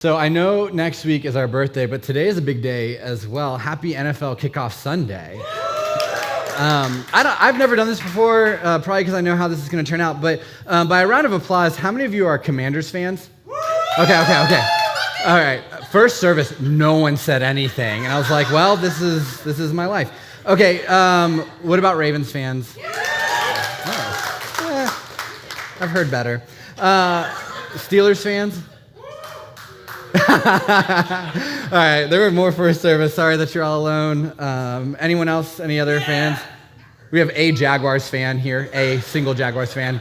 So I know next week is our birthday, but today is a big day as well. Happy NFL Kickoff Sunday. I've never done this before, probably because I know how this is going to turn out, but by a round of applause, how many of you are Commanders fans? Okay. All right, first service, no one said anything, and I was like, well, this is my life. Okay, what about Ravens fans? I've heard better. Steelers fans? All right, there were more first service. Sorry that you're all alone. Anyone else? Any other fans? We have a Jaguars fan here, a single Jaguars fan.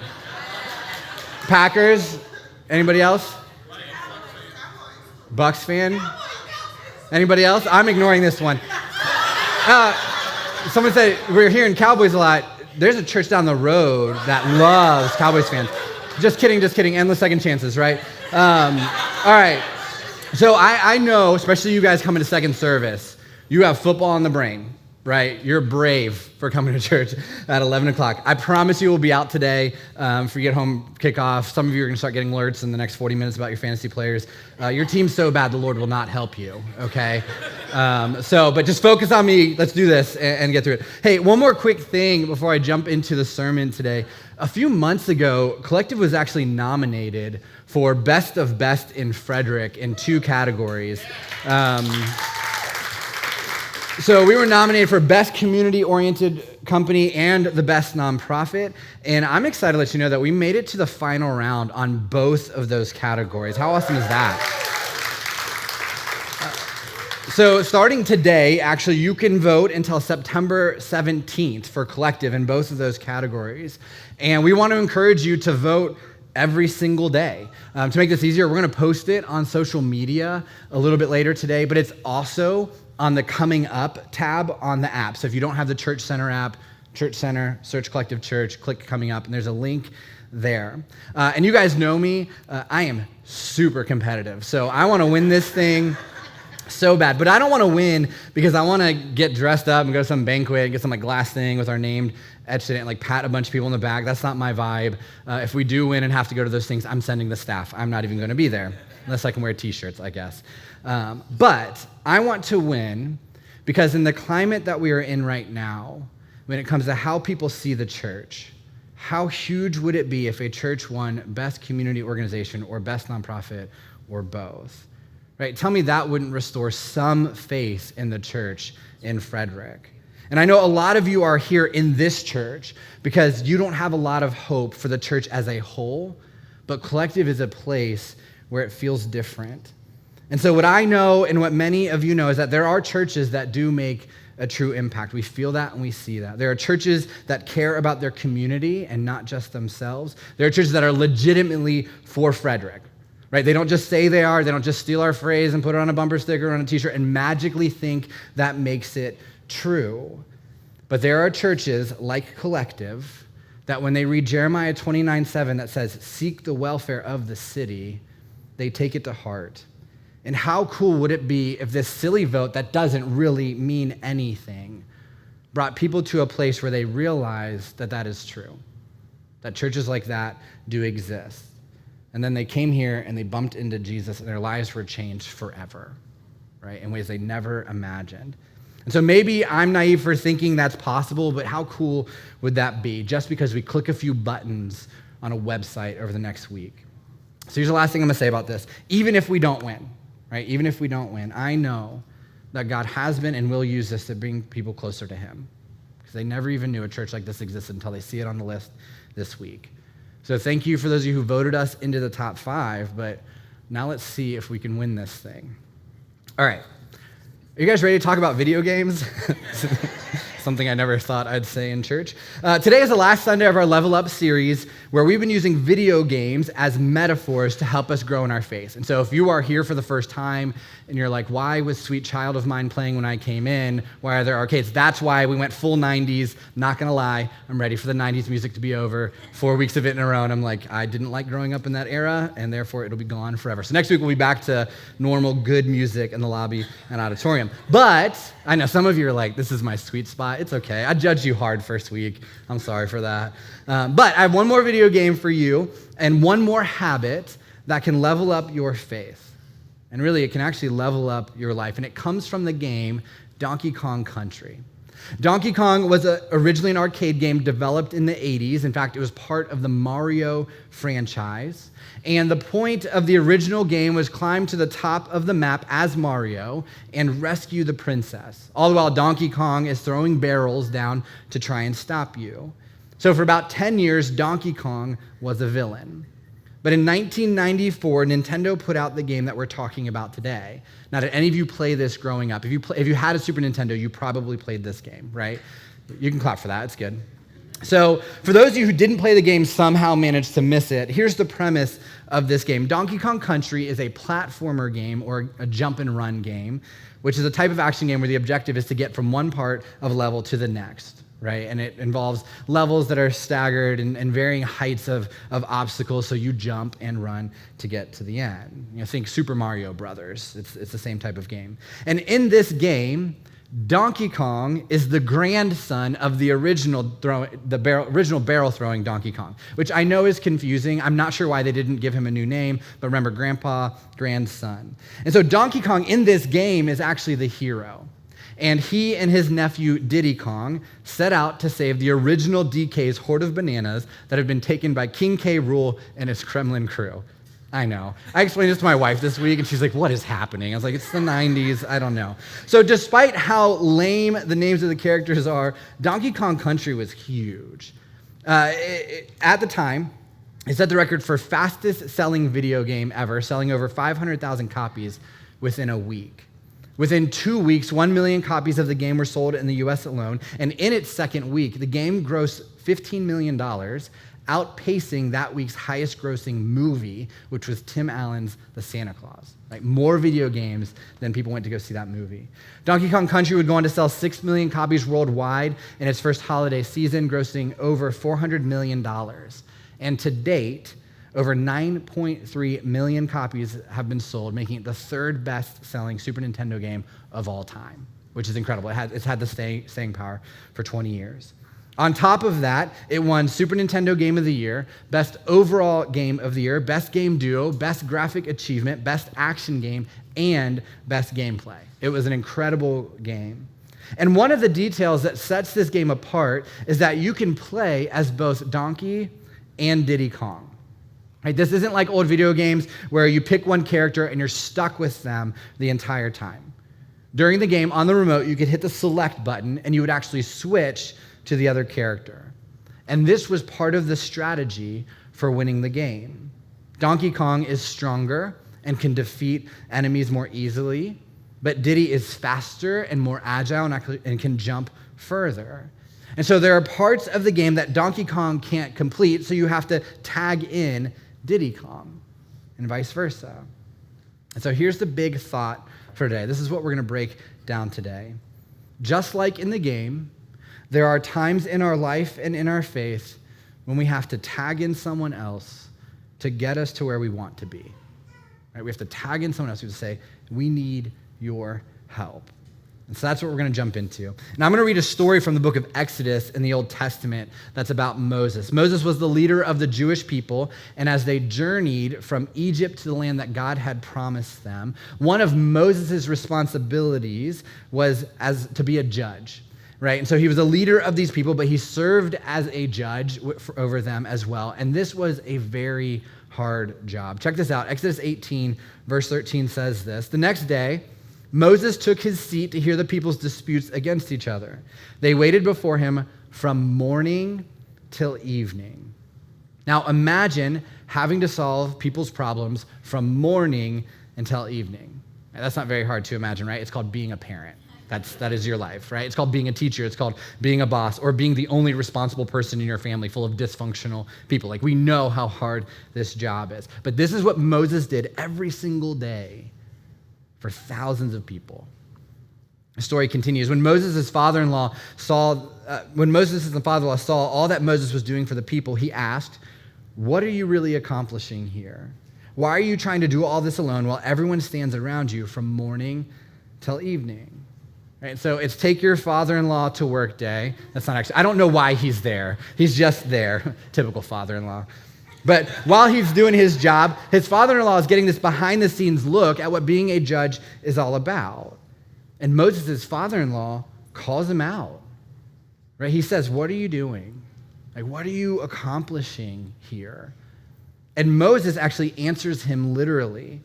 Packers? Anybody else? Bucks fan? Anybody else? I'm ignoring this one. Someone said, we're hearing Cowboys a lot. There's a church down the road that loves Cowboys fans. Just kidding. Endless second chances, right? All right. So I know, especially you guys coming to second service, you have football on the brain, right? You're brave for coming to church at 11 o'clock. I promise you we'll be out today for you get home kickoff. Some of you are going to start getting alerts in the next 40 minutes about your fantasy players. Your team's so bad, the Lord will not help you, okay? But just focus on me. Let's do this and get through it. Hey, one more quick thing before I jump into the sermon today. A few months ago, Collective was actually nominated for Best of Best in Frederick in 2 categories. So we were nominated for Best Community-Oriented Company and the Best Nonprofit, and I'm excited to let you know that we made it to the final round on both of those categories. How awesome is that? So starting today, actually, you can vote until September 17th for Collective in both of those categories, and we want to encourage you to vote every single day. To make this easier, we're going to post it on social media a little bit later today, but it's also on the Coming Up tab on the app. So if you don't have the Church Center app, Church Center, search Collective Church, click Coming Up, and there's a link there. And you guys know me, I am super competitive. So I want to win this thing so bad, but I don't want to win because I want to get dressed up and go to some banquet and get some glass thing with our name etched in it and pat a bunch of people in the back. That's not my vibe. If we do win and have to go to those things, I'm sending the staff. I'm not even going to be there unless I can wear t-shirts, I guess. But I want to win because in the climate that we are in right now, when it comes to how people see the church, how huge would it be if a church won Best Community Organization or Best Nonprofit or both? Right? Tell me that wouldn't restore some faith in the church in Frederick. And I know a lot of you are here in this church because you don't have a lot of hope for the church as a whole, but Collective is a place where it feels different. And so what I know and what many of you know is that there are churches that do make a true impact. We feel that and we see that. There are churches that care about their community and not just themselves. There are churches that are legitimately for Frederick. Right? They don't just say they are. They don't just steal our phrase and put it on a bumper sticker or on a t-shirt and magically think that makes it true. But there are churches like Collective that when they read Jeremiah 29:7 that says, seek the welfare of the city, they take it to heart. And how cool would it be if this silly vote that doesn't really mean anything brought people to a place where they realize that that is true, that churches like that do exist. And then they came here and they bumped into Jesus and their lives were changed forever, right? In ways they never imagined. And so maybe I'm naive for thinking that's possible, but how cool would that be just because we click a few buttons on a website over the next week? So here's the last thing I'm gonna say about this. Even if we don't win, right? Even if we don't win, I know that God has been and will use this to bring people closer to him because they never even knew a church like this existed until they see it on the list this week. So thank you for those of you who voted us into the top 5, but now let's see if we can win this thing. All right. Are you guys ready to talk about video games? Something I never thought I'd say in church. Today is the last Sunday of our Level Up series where we've been using video games as metaphors to help us grow in our faith. And so if you are here for the first time and you're like, why was Sweet Child of Mine playing when I came in? Why are there arcades? That's why we went full 90s. Not gonna lie, I'm ready for the 90s music to be over. 4 weeks of it in a row, and I'm like, I didn't like growing up in that era, and therefore it'll be gone forever. So next week we'll be back to normal, good music in the lobby and auditorium. But I know some of you are like, this is my sweet spot. It's okay. I judged you hard first week. I'm sorry for that. But I have one more video game for you and one more habit that can level up your faith. And really, it can actually level up your life. And it comes from the game Donkey Kong Country. Donkey Kong was originally an arcade game developed in the 80s. In fact, it was part of the Mario franchise. And the point of the original game was climb to the top of the map as Mario and rescue the princess. All the while, Donkey Kong is throwing barrels down to try and stop you. So for about 10 years, Donkey Kong was a villain. But in 1994, Nintendo put out the game that we're talking about today. Now, did any of you play this growing up? If you had a Super Nintendo, you probably played this game, right? You can clap for that. It's good. So for those of you who didn't play the game, somehow managed to miss it, here's the premise of this game. Donkey Kong Country is a platformer game or a jump and run game, which is a type of action game where the objective is to get from one part of a level to the next. Right? And it involves levels that are staggered and varying heights of obstacles, so you jump and run to get to the end. Think Super Mario Brothers. It's the same type of game. And in this game, Donkey Kong is the grandson of the original barrel-throwing Donkey Kong, which I know is confusing. I'm not sure why they didn't give him a new name, but remember, grandpa, grandson. And so Donkey Kong in this game is actually the hero. And he and his nephew Diddy Kong set out to save the original DK's hoard of bananas that had been taken by King K. Rool and his Kremlin crew. I know. I explained this to my wife this week, and she's like, what is happening? I was like, it's the 90s. I don't know. So despite how lame the names of the characters are, Donkey Kong Country was huge. At the time, it set the record for fastest selling video game ever, selling over 500,000 copies within a week. Within 2 weeks, 1 million copies of the game were sold in the US alone, and in its second week, the game grossed $15 million, outpacing that week's highest grossing movie, which was Tim Allen's The Santa Claus. Like more video games than people went to go see that movie. Donkey Kong Country would go on to sell 6 million copies worldwide in its first holiday season, grossing over $400 million. And to date, over 9.3 million copies have been sold, making it the third best-selling Super Nintendo game of all time, which is incredible. It's had the staying power for 20 years. On top of that, it won Super Nintendo Game of the Year, Best Overall Game of the Year, Best Game Duo, Best Graphic Achievement, Best Action Game, and Best Gameplay. It was an incredible game. And one of the details that sets this game apart is that you can play as both Donkey and Diddy Kong. Right? This isn't like old video games where you pick one character and you're stuck with them the entire time. During the game, on the remote, you could hit the select button and you would actually switch to the other character. And this was part of the strategy for winning the game. Donkey Kong is stronger and can defeat enemies more easily, but Diddy is faster and more agile and can jump further. And so there are parts of the game that Donkey Kong can't complete, so you have to tag in Diddy Kong, and vice versa. And so here's the big thought for today. This is what we're going to break down today. Just like in the game, there are times in our life and in our faith when we have to tag in someone else to get us to where we want to be. Right? We have to tag in someone else. We have to say, we need your help. And so that's what we're going to jump into. Now I'm going to read a story from the book of Exodus in the Old Testament that's about Moses. Moses was the leader of the Jewish people, and as they journeyed from Egypt to the land that God had promised them, one of Moses' responsibilities was to be a judge. Right? And so he was a leader of these people, but he served as a judge over them as well. And this was a very hard job. Check this out. Exodus 18, verse 13 says this. The next day, Moses took his seat to hear the people's disputes against each other. They waited before him from morning till evening. Now imagine having to solve people's problems from morning until evening. Now, that's not very hard to imagine, right? It's called being a parent. That is your life, right? It's called being a teacher. It's called being a boss, or being the only responsible person in your family full of dysfunctional people. Like, we know how hard this job is. But this is what Moses did every single day for thousands of people. The story continues. When Moses' father-in-law saw all that Moses was doing for the people, he asked, "What are you really accomplishing here? Why are you trying to do all this alone while everyone stands around you from morning till evening?" Right, so it's take your father-in-law to work day. That's not actually, I don't know why he's there. He's just there. Typical father-in-law. But while he's doing his job, his father-in-law is getting this behind-the-scenes look at what being a judge is all about. And Moses' father-in-law calls him out. Right? He says, "What are you doing? Like, what are you accomplishing here?" And Moses actually answers him literally.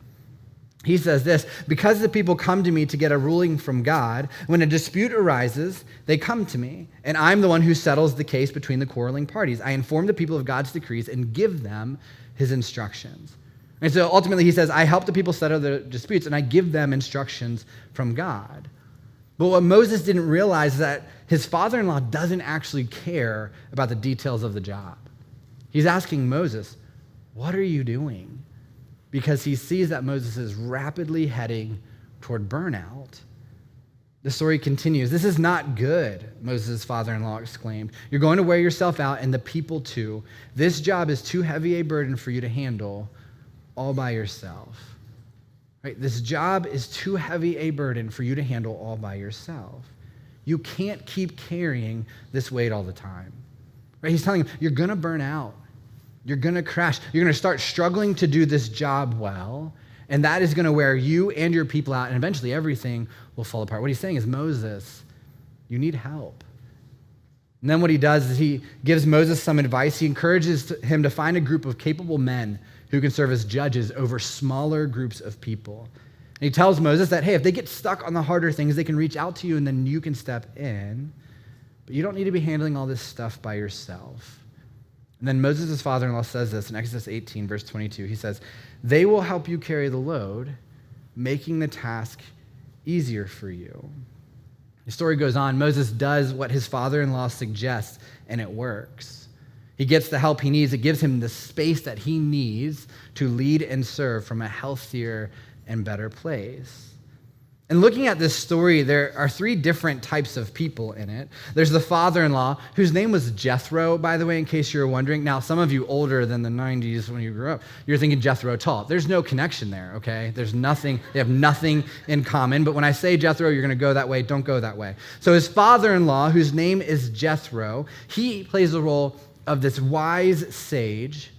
He says this: "Because the people come to me to get a ruling from God, when a dispute arises, they come to me, and I'm the one who settles the case between the quarreling parties. I inform the people of God's decrees and give them his instructions." And so ultimately he says, I help the people settle their disputes, and I give them instructions from God. But what Moses didn't realize is that his father-in-law doesn't actually care about the details of the job. He's asking Moses, "What are you doing?" Because he sees that Moses is rapidly heading toward burnout. The story continues. "This is not good," Moses' father-in-law exclaimed. "You're going to wear yourself out, and the people too. This job is too heavy a burden for you to handle all by yourself." Right? This job is too heavy a burden for you to handle all by yourself. You can't keep carrying this weight all the time. Right? He's telling him, you're going to burn out. You're going to crash. You're going to start struggling to do this job well, and that is going to wear you and your people out, and eventually everything will fall apart. What he's saying is, Moses, you need help. And then what he does is he gives Moses some advice. He encourages him to find a group of capable men who can serve as judges over smaller groups of people. And he tells Moses that, hey, if they get stuck on the harder things, they can reach out to you and then you can step in. But you don't need to be handling all this stuff by yourself. And then Moses' father-in-law says this in Exodus 18, verse 22. He says, "They will help you carry the load, making the task easier for you." The story goes on. Moses does what his father-in-law suggests, and it works. He gets the help he needs. It gives him the space that he needs to lead and serve from a healthier and better place. And looking at this story, there are three different types of people in it. There's the father-in-law, whose name was Jethro, by the way, in case you're wondering. Now, some of you older than the 90s when you grew up, you're thinking Jethro Tull. There's no connection there, okay? There's nothing, they have nothing in common. But when I say Jethro, you're going to go that way. Don't go that way. So his father-in-law, whose name is Jethro, he plays the role of this wise sage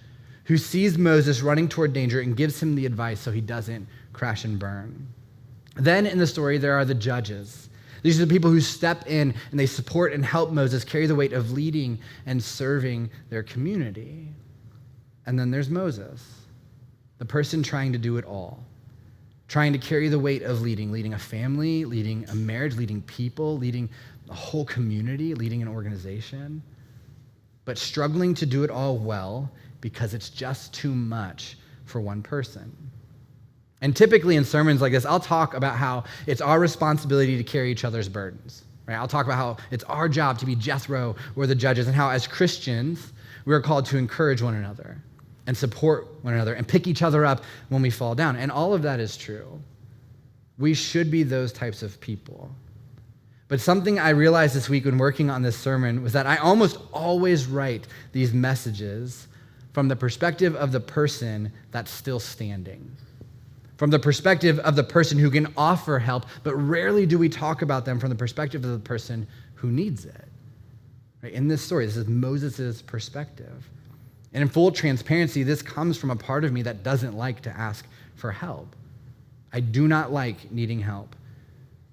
who sees Moses running toward danger and gives him the advice so he doesn't crash and burn. Then in the story, there are the judges. These are the people who step in and they support and help Moses carry the weight of leading and serving their community. And then there's Moses, the person trying to do it all, trying to carry the weight of leading a family, leading a marriage, leading people, leading a whole community, leading an organization, but struggling to do it all well because it's just too much for one person. And typically in sermons like this, I'll talk about how it's our responsibility to carry each other's burdens. Right? I'll talk about how it's our job to be Jethro or the judges, and how as Christians, we're called to encourage one another and support one another and pick each other up when we fall down. And all of that is true. We should be those types of people. But something I realized this week when working on this sermon was that I almost always write these messages from the perspective of the person that's still standing, from the perspective of the person who can offer help, but rarely do we talk about them from the perspective of the person who needs it. Right? In this story, this is Moses' perspective. And in full transparency, this comes from a part of me that doesn't like to ask for help. I do not like needing help.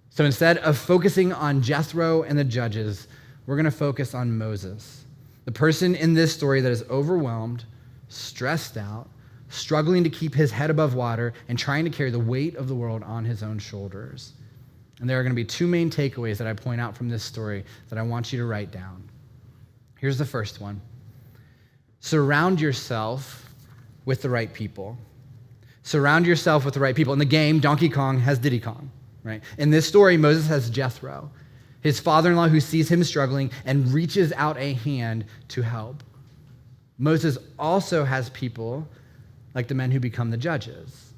So instead of focusing on Jethro and the judges, we're going to focus on Moses, the person in this story that is overwhelmed, stressed out, struggling to keep his head above water, and trying to carry the weight of the world on his own shoulders. And there are going to be two main takeaways that I point out from this story that I want you to write down. Here's the first one. Surround yourself with the right people. Surround yourself with the right people. In the game, Donkey Kong has Diddy Kong, right? In this story, Moses has Jethro, his father-in-law who sees him struggling and reaches out a hand to help. Moses also has people like the men who become the judges.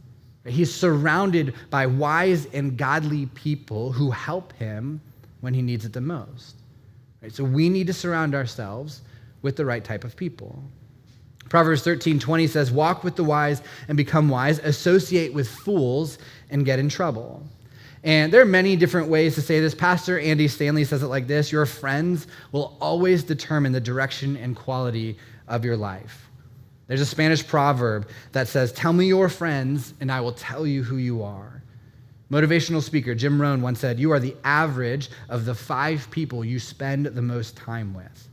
He's surrounded by wise and godly people who help him when he needs it the most. Right? So we need to surround ourselves with the right type of people. Proverbs 13:20 says, "Walk with the wise and become wise. Associate with fools and get in trouble." And there are many different ways to say this. Pastor Andy Stanley says it like this: your friends will always determine the direction and quality of your life. There's a Spanish proverb that says, "Tell me your friends, and I will tell you who you are." Motivational speaker Jim Rohn once said, "You are the average of the 5 people you spend the most time with."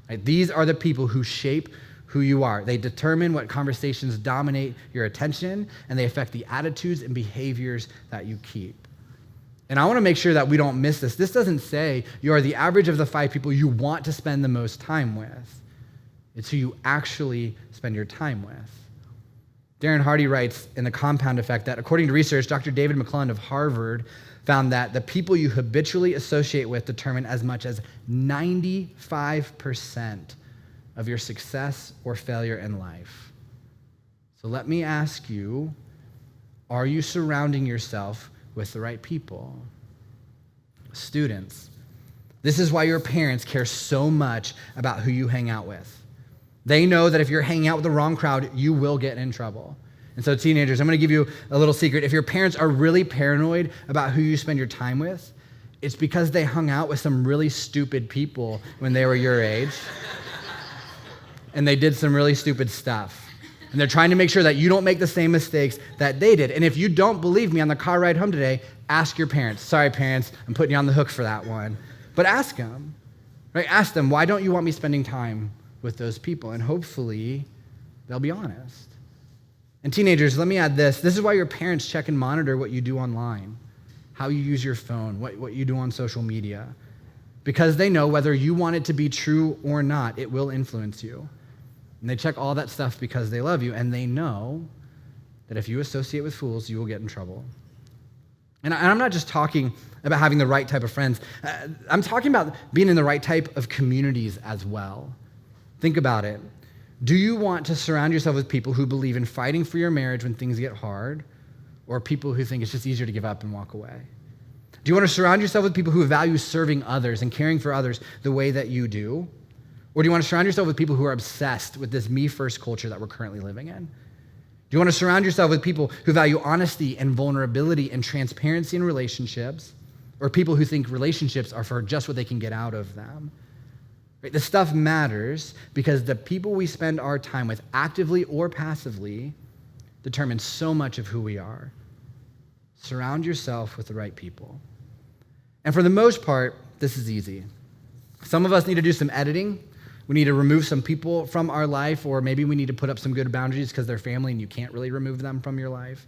Right? These are the people who shape who you are. They determine what conversations dominate your attention, and they affect the attitudes and behaviors that you keep. And I want to make sure that we don't miss this. This doesn't say you are the average of the 5 people you want to spend the most time with. It's who you actually spend your time with. Darren Hardy writes in The Compound Effect that according to research, Dr. David McClelland of Harvard found that the people you habitually associate with determine as much as 95% of your success or failure in life. So let me ask you, are you surrounding yourself with the right people? Students, this is why your parents care so much about who you hang out with. They know that if you're hanging out with the wrong crowd, you will get in trouble. And so teenagers, I'm going to give you a little secret. If your parents are really paranoid about who you spend your time with, it's because they hung out with some really stupid people when they were your age. And they did some really stupid stuff. And they're trying to make sure that you don't make the same mistakes that they did. And if you don't believe me on the car ride home today, ask your parents. Sorry, parents, I'm putting you on the hook for that one. But ask them, right? Ask them, why don't you want me spending time with those people? And hopefully they'll be honest. And teenagers, let me add this. This is why your parents check and monitor what you do online, how you use your phone, what you do on social media. Because they know whether you want it to be true or not, it will influence you. And they check all that stuff because they love you, and they know that if you associate with fools, you will get in trouble. And I'm not just talking about having the right type of friends. I'm talking about being in the right type of communities as well. Think about it. Do you want to surround yourself with people who believe in fighting for your marriage when things get hard, or people who think it's just easier to give up and walk away? Do you want to surround yourself with people who value serving others and caring for others the way that you do? Or do you want to surround yourself with people who are obsessed with this me-first culture that we're currently living in? Do you want to surround yourself with people who value honesty and vulnerability and transparency in relationships, or people who think relationships are for just what they can get out of them? Right? This stuff matters because the people we spend our time with, actively or passively, determine so much of who we are. Surround yourself with the right people. And for the most part, this is easy. Some of us need to do some editing. We need to remove some people from our life, or maybe we need to put up some good boundaries because they're family and you can't really remove them from your life.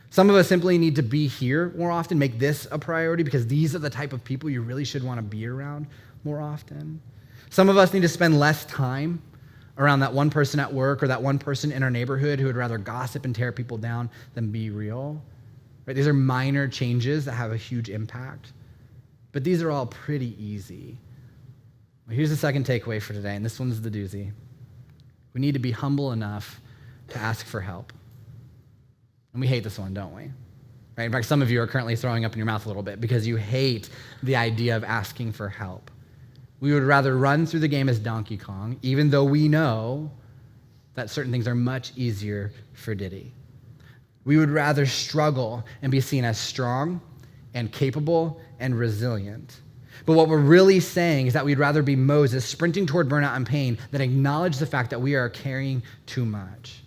Some of us simply need to be here more often, make this a priority because these are the type of people you really should want to be around more often. Some of us need to spend less time around that one person at work or that one person in our neighborhood who would rather gossip and tear people down than be real. Right? These are minor changes that have a huge impact, but these are all pretty easy. Well, here's the second takeaway for today, and this one's the doozy. We need to be humble enough to ask for help. And we hate this one, don't we? Right? In fact, some of you are currently throwing up in your mouth a little bit because you hate the idea of asking for help. We would rather run through the game as Donkey Kong, even though we know that certain things are much easier for Diddy. We would rather struggle and be seen as strong and capable and resilient. But what we're really saying is that we'd rather be Moses sprinting toward burnout and pain than acknowledge the fact that we are carrying too much.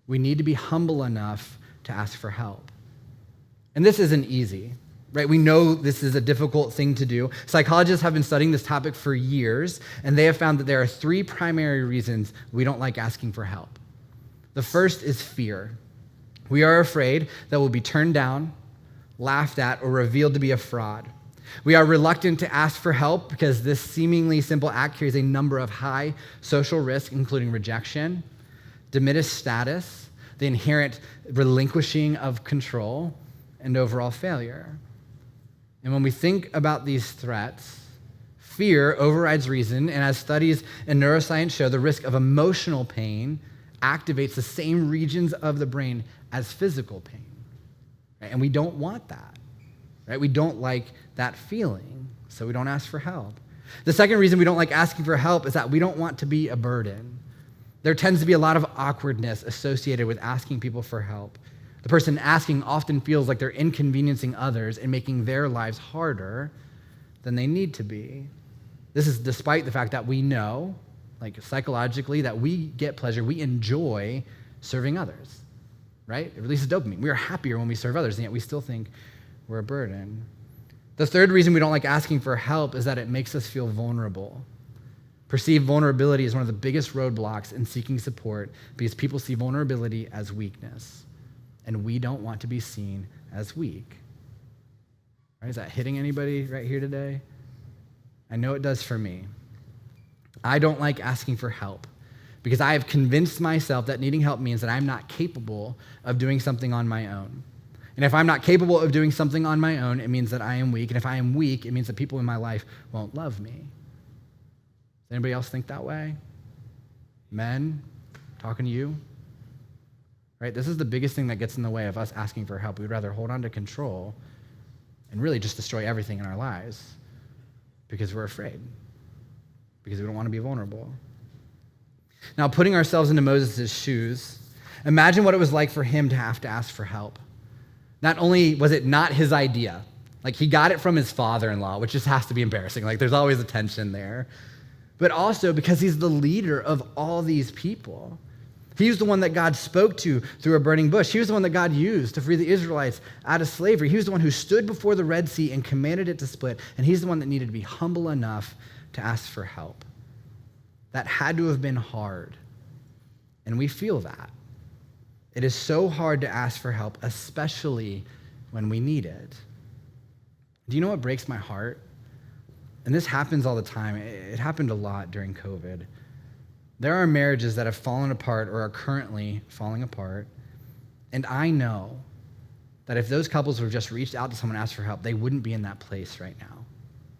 We need to be humble enough to ask for help. And this isn't easy, right? We know this is a difficult thing to do. Psychologists have been studying this topic for years, and they have found that there are 3 primary reasons we don't like asking for help. The first is fear. We are afraid that we'll be turned down, laughed at, or revealed to be a fraud. We are reluctant to ask for help because this seemingly simple act carries a number of high social risks, including rejection, diminished status, the inherent relinquishing of control, and overall failure. And when we think about these threats, fear overrides reason, and as studies in neuroscience show, the risk of emotional pain activates the same regions of the brain as physical pain. Right? And we don't want that. Right? We don't like that feeling, so we don't ask for help. The second reason we don't like asking for help is that we don't want to be a burden. There tends to be a lot of awkwardness associated with asking people for help. The person asking often feels like they're inconveniencing others and making their lives harder than they need to be. This is despite the fact that we know like psychologically, that we get pleasure, we enjoy serving others, right? It releases dopamine. We are happier when we serve others, and yet we still think we're a burden. The third reason we don't like asking for help is that it makes us feel vulnerable. Perceived vulnerability is one of the biggest roadblocks in seeking support because people see vulnerability as weakness, and we don't want to be seen as weak. Right? Is that hitting anybody right here today? I know it does for me. I don't like asking for help because I have convinced myself that needing help means that I'm not capable of doing something on my own. And if I'm not capable of doing something on my own, it means that I am weak. And if I am weak, it means that people in my life won't love me. Does anybody else think that way? Men, talking to you? Right? This is the biggest thing that gets in the way of us asking for help. We'd rather hold on to control and really just destroy everything in our lives because we're afraid, because we don't want to be vulnerable. Now, putting ourselves into Moses' shoes, imagine what it was like for him to have to ask for help. Not only was it not his idea, like he got it from his father-in-law, which just has to be embarrassing. Like there's always a tension there. But also because he's the leader of all these people. He was the one that God spoke to through a burning bush. He was the one that God used to free the Israelites out of slavery. He was the one who stood before the Red Sea and commanded it to split. And he's the one that needed to be humble enough to ask for help. That had to have been hard. And we feel that. It is so hard to ask for help, especially when we need it. Do you know what breaks my heart? And this happens all the time. It happened a lot during COVID. There are marriages that have fallen apart or are currently falling apart. And I know that if those couples would have just reached out to someone and asked for help, they wouldn't be in that place right now.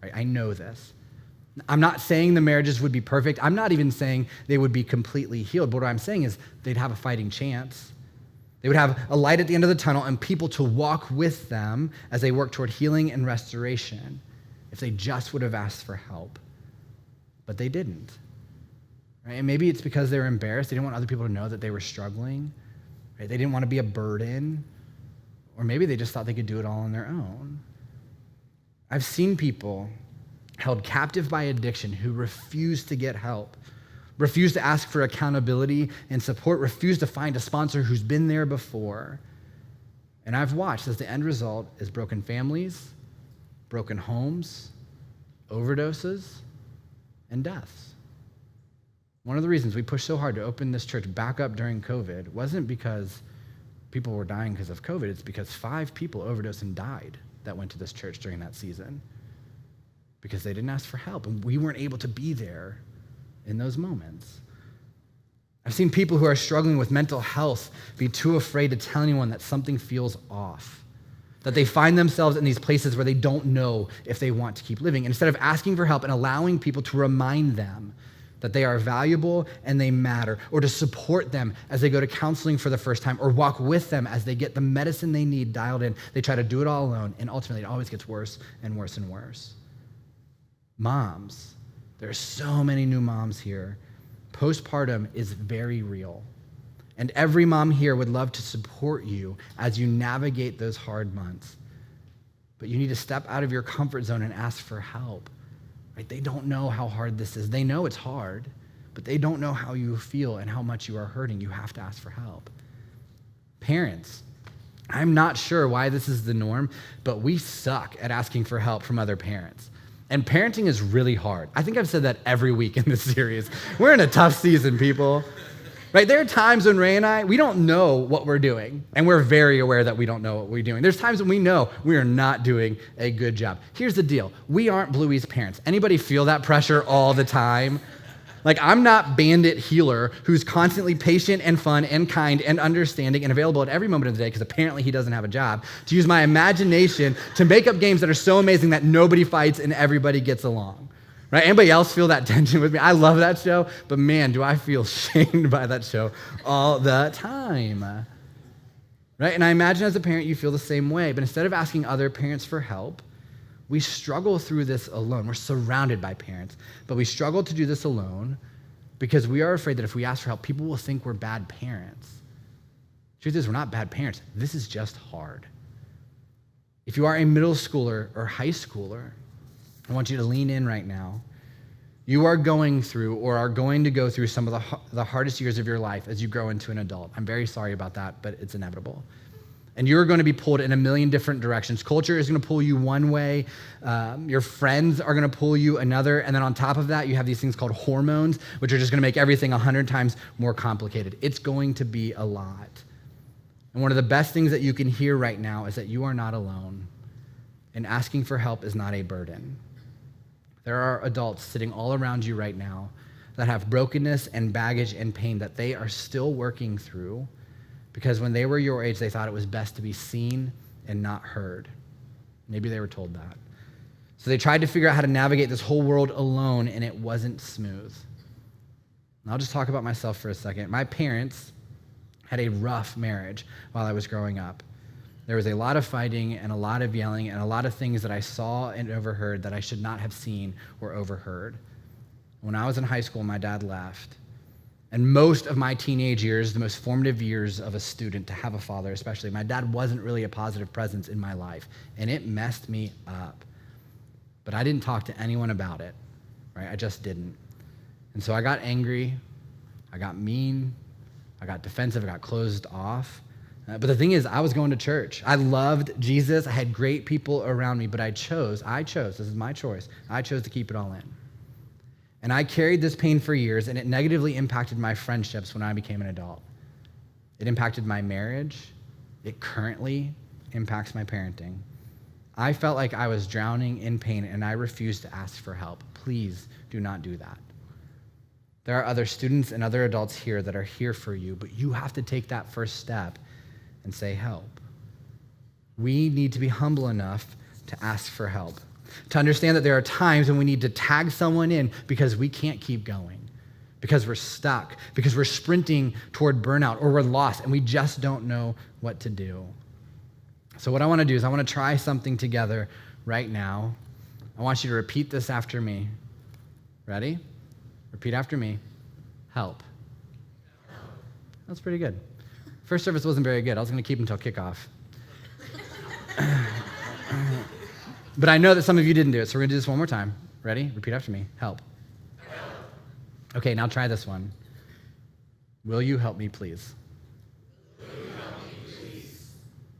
Right? I know this. I'm not saying the marriages would be perfect. I'm not even saying they would be completely healed. But what I'm saying is they'd have a fighting chance. They would have a light at the end of the tunnel and people to walk with them as they work toward healing and restoration if they just would have asked for help. But they didn't. Right? And maybe it's because they were embarrassed. They didn't want other people to know that they were struggling. Right? They didn't want to be a burden. Or maybe they just thought they could do it all on their own. I've seen people held captive by addiction who refuse to get help, refuse to ask for accountability and support, refuse to find a sponsor who's been there before. And I've watched as the end result is broken families, broken homes, overdoses, and deaths. One of the reasons we pushed so hard to open this church back up during COVID wasn't because people were dying because of COVID. It's because 5 people overdosed and died that went to this church during that season because they didn't ask for help, and we weren't able to be there in those moments. I've seen people who are struggling with mental health be too afraid to tell anyone that something feels off, that they find themselves in these places where they don't know if they want to keep living. And instead of asking for help and allowing people to remind them that they are valuable and they matter, or to support them as they go to counseling for the first time, or walk with them as they get the medicine they need dialed in, they try to do it all alone, and ultimately it always gets worse and worse and worse. Moms, there are so many new moms here. Postpartum is very real. And every mom here would love to support you as you navigate those hard months. But you need to step out of your comfort zone and ask for help. Right? They don't know how hard this is. They know it's hard, but they don't know how you feel and how much you are hurting. You have to ask for help. Parents, I'm not sure why this is the norm, but we suck at asking for help from other parents. And parenting is really hard. I think I've said that every week in this series. We're in a tough season, people. Right? There are times when Ray and I, we don't know what we're doing, and we're very aware that we don't know what we're doing. There's times when we know we are not doing a good job. Here's the deal. We aren't Bluey's parents. Anybody feel that pressure all the time? Like, I'm not Bandit Healer who's constantly patient and fun and kind and understanding and available at every moment of the day because apparently he doesn't have a job, to use my imagination to make up games that are so amazing that nobody fights and everybody gets along. Right? Anybody else feel that tension with me? I love that show, but man, do I feel shamed by that show all the time. Right? And I imagine as a parent you feel the same way, but instead of asking other parents for help, we struggle through this alone. We're surrounded by parents, but we struggle to do this alone because we are afraid that if we ask for help, people will think we're bad parents. Truth is, we're not bad parents. This is just hard. If you are a middle schooler or high schooler, I want you to lean in right now. You are going through or are going to go through some of the hardest years of your life as you grow into an adult. I'm very sorry about that, but it's inevitable. And you're going to be pulled in a million different directions. Culture is going to pull you one way. Your friends are going to pull you another. And then on top of that, you have these things called hormones, which are just going to make everything 100 times more complicated. It's going to be a lot. And one of the best things that you can hear right now is that you are not alone. And asking for help is not a burden. There are adults sitting all around you right now that have brokenness and baggage and pain that they are still working through because when they were your age, they thought it was best to be seen and not heard. Maybe they were told that. So they tried to figure out how to navigate this whole world alone, and it wasn't smooth. And I'll just talk about myself for a second. My parents had a rough marriage while I was growing up. There was a lot of fighting and a lot of yelling and a lot of things that I saw and overheard that I should not have seen or overheard. When I was in high school, my dad left. And most of my teenage years, the most formative years of a student to have a father especially, my dad wasn't really a positive presence in my life, and it messed me up. But I didn't talk to anyone about it, right? I just didn't. And so I got angry, I got mean, I got defensive, I got closed off. But the thing is, I was going to church. I loved Jesus. I had great people around me, but I chose, this is my choice, I chose to keep it all in. And I carried this pain for years, and it negatively impacted my friendships when I became an adult. It impacted my marriage. It currently impacts my parenting. I felt like I was drowning in pain, and I refused to ask for help. Please do not do that. There are other students and other adults here that are here for you, but you have to take that first step and say, help. We need to be humble enough to ask for help, to understand that there are times when we need to tag someone in because we can't keep going, because we're stuck, because we're sprinting toward burnout, or we're lost and we just don't know what to do. So what I want to do is I want to try something together right now. I want you to repeat this after me. Ready? Repeat after me. Help. That's pretty good. First service wasn't very good. I was going to keep until kickoff. But I know that some of you didn't do it, so we're going to do this one more time. Ready? Repeat after me. Help. Okay, now try this one. Will you help me, please?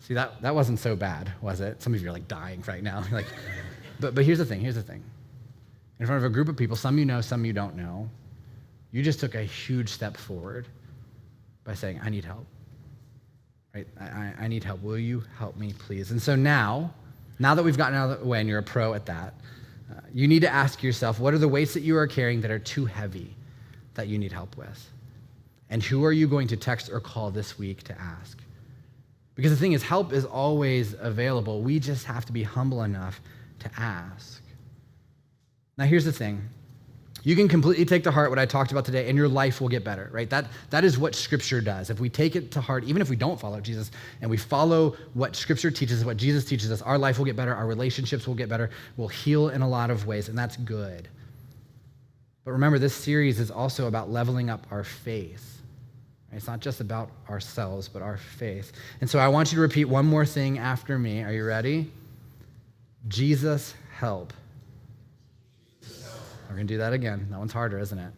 See, that wasn't so bad, was it? Some of you are like dying right now. But here's the thing. In front of a group of people, some you know, some you don't know, you just took a huge step forward by saying, I need help. Right? I need help. Will you help me, please? And so now that we've gotten out of the way and you're a pro at that, you need to ask yourself, what are the weights that you are carrying that are too heavy that you need help with? And who are you going to text or call this week to ask? Because the thing is, help is always available. We just have to be humble enough to ask. Now, here's the thing. You can completely take to heart what I talked about today, and your life will get better, right? That is what Scripture does. If we take it to heart, even if we don't follow Jesus, and we follow what Scripture teaches, what Jesus teaches us, our life will get better, our relationships will get better, we'll heal in a lot of ways, and that's good. But remember, this series is also about leveling up our faith. Right? It's not just about ourselves, but our faith. And so I want you to repeat one more thing after me. Are you ready? Jesus, help. We're going to do that again. That one's harder, isn't it?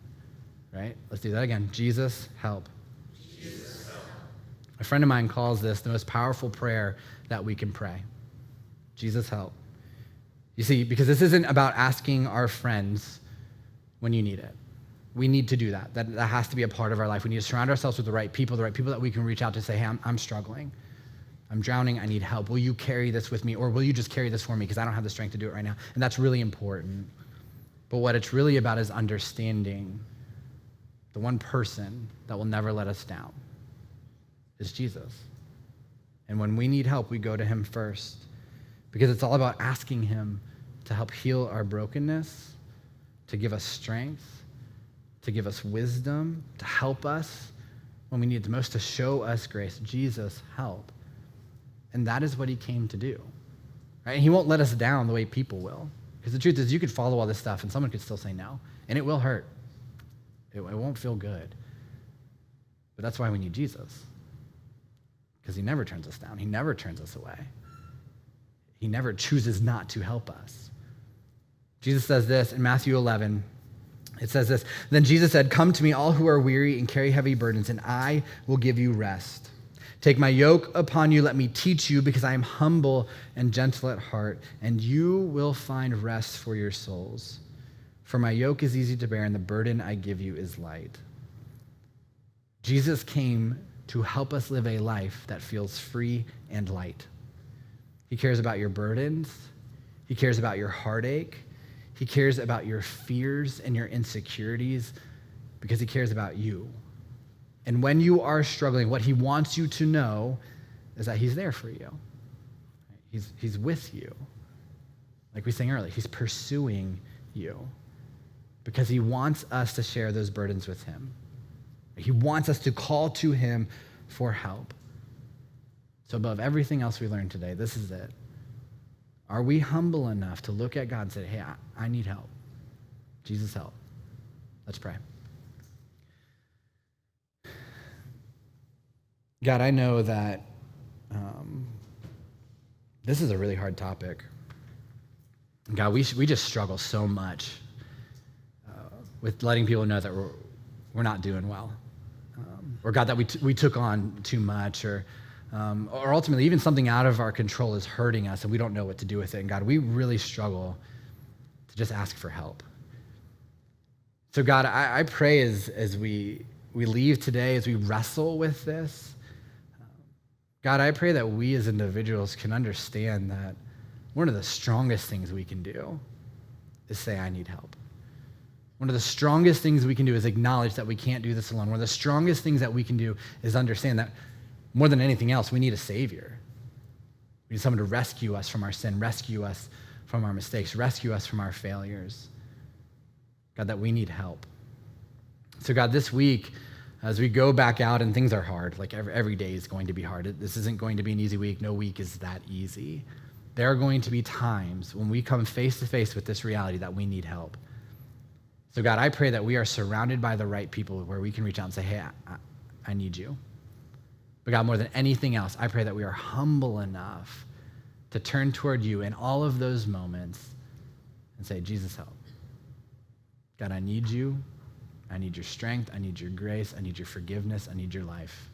Right? Let's do that again. Jesus, help. Jesus, help. A friend of mine calls this the most powerful prayer that we can pray. Jesus, help. You see, because this isn't about asking our friends when you need it. We need to do that. That has to be a part of our life. We need to surround ourselves with the right people that we can reach out to say, hey, I'm struggling. I'm drowning. I need help. Will you carry this with me? Or will you just carry this for me because I don't have the strength to do it right now? And that's really important. But what it's really about is understanding the one person that will never let us down is Jesus. And when we need help, we go to him first because it's all about asking him to help heal our brokenness, to give us strength, to give us wisdom, to help us when we need it the most, to show us grace. Jesus, help. And that is what he came to do. Right? And he won't let us down the way people will. Because the truth is, you could follow all this stuff and someone could still say no, and it will hurt. It won't feel good. But that's why we need Jesus. Because he never turns us down. He never turns us away. He never chooses not to help us. Jesus says this in Matthew 11, It says this, then Jesus said, come to me, all who are weary and carry heavy burdens, and I will give you rest. Take my yoke upon you, let me teach you, because I am humble and gentle at heart, and you will find rest for your souls. For my yoke is easy to bear, and the burden I give you is light. Jesus came to help us live a life that feels free and light. He cares about your burdens. He cares about your heartache. He cares about your fears and your insecurities because he cares about you. And when you are struggling, what he wants you to know is that he's there for you. He's with you. Like we sang earlier, he's pursuing you because he wants us to share those burdens with him. He wants us to call to him for help. So above everything else we learned today, this is it. Are we humble enough to look at God and say, hey, I need help. Jesus, help. Let's pray. God, I know that this is a really hard topic. God, we just struggle so much with letting people know that we're not doing well. Or God, that we took on too much, or ultimately even something out of our control is hurting us and we don't know what to do with it. And God, we really struggle to just ask for help. So God, I pray as we leave today, as we wrestle with this, God, I pray that we as individuals can understand that one of the strongest things we can do is say, I need help. One of the strongest things we can do is acknowledge that we can't do this alone. One of the strongest things that we can do is understand that more than anything else, we need a Savior. We need someone to rescue us from our sin, rescue us from our mistakes, rescue us from our failures. God, that we need help. So God, this week, as we go back out and things are hard, like every day is going to be hard. This isn't going to be an easy week. No week is that easy. There are going to be times when we come face to face with this reality that we need help. So God, I pray that we are surrounded by the right people where we can reach out and say, hey, I need you. But God, more than anything else, I pray that we are humble enough to turn toward you in all of those moments and say, Jesus, help. God, I need you. I need your strength. I need your grace. I need your forgiveness. I need your life.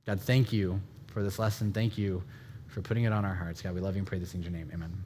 God, thank you for this lesson. Thank you for putting it on our hearts. God, we love you and pray this in your name. Amen.